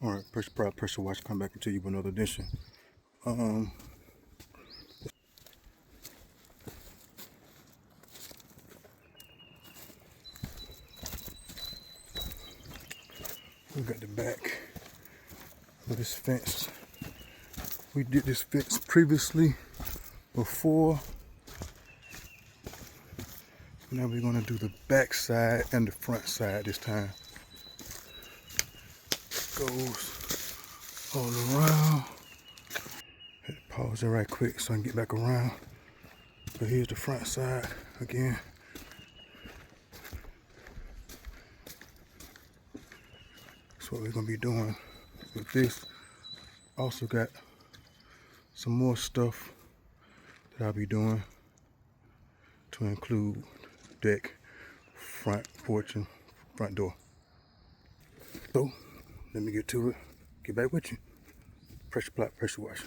All right, pressure wash, come back into you with another edition. We got the back of this fence. We did this fence previously before. Now we're gonna do the back side and the front side this time. Goes all around. Had to pause it right quick so I can get back around. But here's the front side again. That's what we're gonna be doing with this. Also got some more stuff that I'll be doing to include deck, front porch, and front door. So let me get to it. Get back with you. Pressure plot, pressure wash.